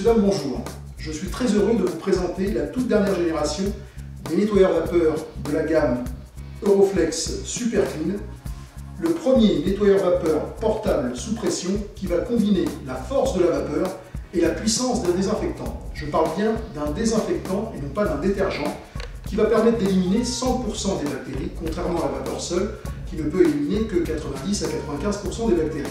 dames, bonjour. Je suis très heureux de vous présenter la toute dernière génération des nettoyeurs vapeur de la gamme Euroflex Super Clean, le premier nettoyeur vapeur portable sous pression qui va combiner la force de la vapeur et la puissance d'un désinfectant. Je parle bien d'un désinfectant et non pas d'un détergent qui va permettre d'éliminer 100% des bactéries, contrairement à la vapeur seule qui ne peut éliminer que 90 à 95% des bactéries.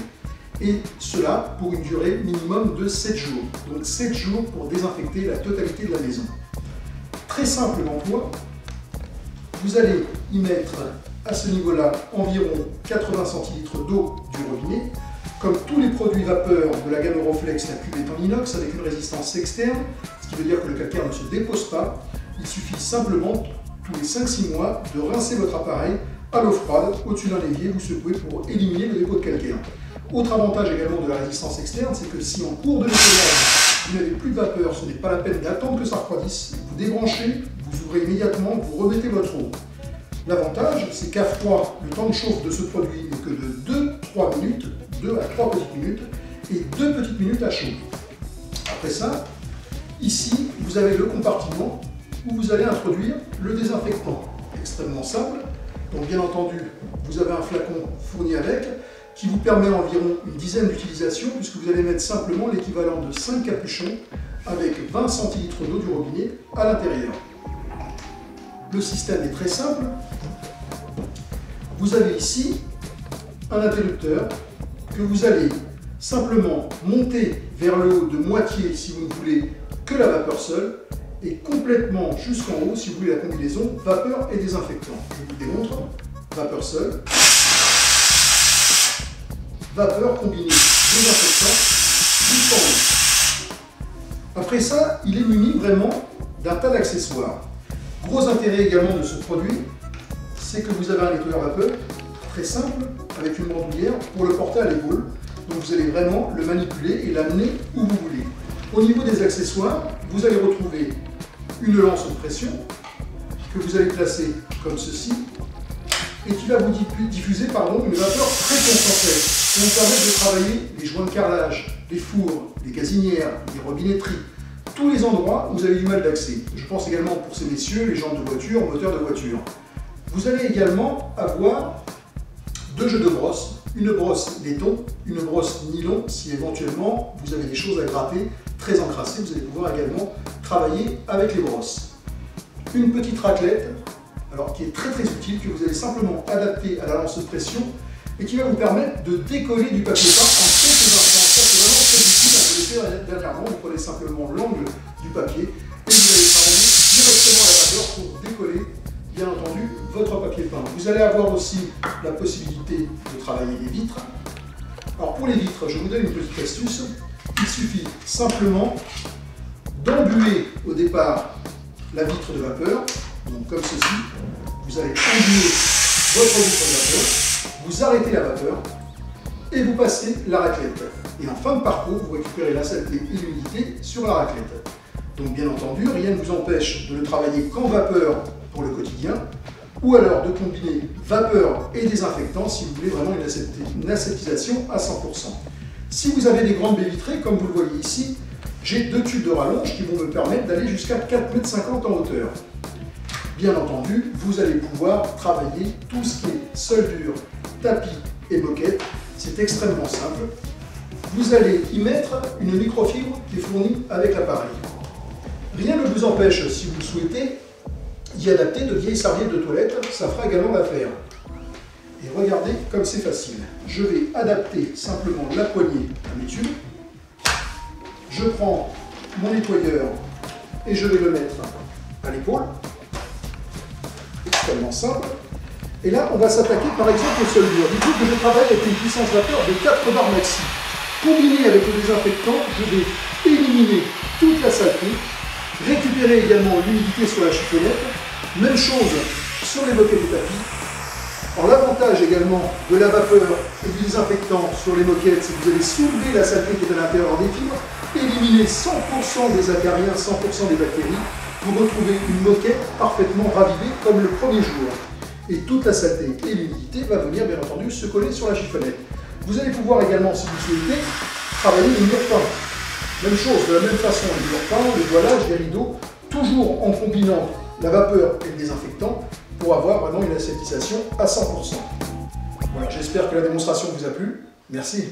Et cela pour une durée minimum de 7 jours. Donc 7 jours pour désinfecter la totalité de la maison. Très simple d'emploi. Vous allez y mettre à ce niveau-là environ 80 centilitres d'eau du robinet. Comme tous les produits vapeur de la gamme Euroflex, la cuve est en inox avec une résistance externe, ce qui veut dire que le calcaire ne se dépose pas. Il suffit simplement, tous les 5-6 mois, de rincer votre appareil à l'eau froide, au-dessus d'un évier, vous secouez pour éliminer le dépôt de calcaire. Autre avantage également de la résistance externe, c'est que si en cours de nettoyage, vous n'avez plus de vapeur, ce n'est pas la peine d'attendre que ça refroidisse, vous débranchez, vous ouvrez immédiatement, vous remettez votre eau. L'avantage, c'est qu'à froid, le temps de chauffe de ce produit n'est que de 2-3 minutes, 2 à 3 petites minutes, et 2 petites minutes à chaud. Après ça, ici, vous avez le compartiment où vous allez introduire le désinfectant. Extrêmement simple. Donc bien entendu, vous avez un flacon fourni avec, qui vous permet environ une dizaine d'utilisations, puisque vous allez mettre simplement l'équivalent de 5 capuchons avec 20 centilitres d'eau du robinet à l'intérieur. Le système est très simple. Vous avez ici un interrupteur que vous allez simplement monter vers le haut de moitié si vous ne voulez que la vapeur seule, et complètement jusqu'en haut si vous voulez la combinaison vapeur et désinfectant. Je vous démontre, vapeur seule, vapeur combinée, désinfectant, jusqu'en haut. Après ça, il est muni vraiment d'un tas d'accessoires. Gros intérêt également de ce produit, c'est que vous avez un nettoyeur vapeur très simple, avec une bandoulière pour le porter à l'épaule. Donc vous allez vraiment le manipuler et l'amener où vous voulez. Au niveau des accessoires, vous allez retrouver une lance de pression que vous allez placer comme ceci et qui va vous diffuser une vapeur très concentrée qui va vous permettre de travailler les joints de carrelage, les fours, les gazinières, les robinetteries, tous les endroits où vous avez du mal d'accès. Je pense également pour ces messieurs, les jantes de voiture, moteurs de voiture. Vous allez également avoir deux jeux de brosses, une brosse laiton, une brosse nylon, si éventuellement vous avez des choses à gratter très encrassées, vous allez pouvoir également travailler avec les brosses. Une petite raclette, alors qui est très utile, que vous allez simplement adapter à la lance de pression et qui va vous permettre de décoller du papier peint en quelques instants. Ça c'est vraiment très utile, vous le faites dernièrement, vous prenez simplement l'angle du papier et vous allez travailler directement à la vapeur pour décoller bien entendu votre papier peint. Vous allez avoir aussi la possibilité de travailler les vitres. Alors pour les vitres, je vous donne une petite astuce. Il suffit simplement d'embuer au départ la vitre de vapeur, donc comme ceci. Vous allez embuer votre vitre de vapeur, vous arrêtez la vapeur et vous passez la raclette. Et en fin de parcours, vous récupérez la saleté et l'humidité sur la raclette. Donc bien entendu, rien ne vous empêche de le travailler qu'en vapeur pour le quotidien, ou alors de combiner vapeur et désinfectant si vous voulez vraiment une aseptisation à 100%. Si vous avez des grandes baies vitrées, comme vous le voyez ici, j'ai deux tubes de rallonge qui vont me permettre d'aller jusqu'à 4,50 m en hauteur. Bien entendu, vous allez pouvoir travailler tout ce qui est soldure, tapis et moquette. C'est extrêmement simple. Vous allez y mettre une microfibre qui est fournie avec l'appareil. Rien ne vous empêche, si vous le souhaitez, d'y adapter de vieilles serviettes de toilette, ça fera également l'affaire. Et regardez comme c'est facile. Je vais adapter simplement la poignée à mes tubes. Je prends mon nettoyeur et je vais le mettre à l'épaule. Extrêmement simple. Et là, on va s'attaquer par exemple aux soldures. Du coup, que je travaille avec une puissance vapeur de 4 bars maxi. Combiné avec le désinfectant, je vais éliminer toute la saleté, récupérer également l'humidité sur la chiffonnette. Même chose sur les moquettes du tapis. Alors l'avantage également de la vapeur et du désinfectant sur les moquettes, c'est que vous allez soulever la saleté qui est à l'intérieur des fibres, éliminer 100% des acariens, 100% des bactéries, pour retrouver une moquette parfaitement ravivée comme le premier jour. Et toute la saleté et l'humidité va venir bien entendu se coller sur la chiffonnette. Vous allez pouvoir également, si vous souhaitez, travailler les murs peints. Même chose, de la même façon, les murs peints, le voilage, les rideaux, toujours en combinant la vapeur et le désinfectant pour avoir vraiment une aseptisation à 100%. Voilà, j'espère que la démonstration vous a plu. Merci.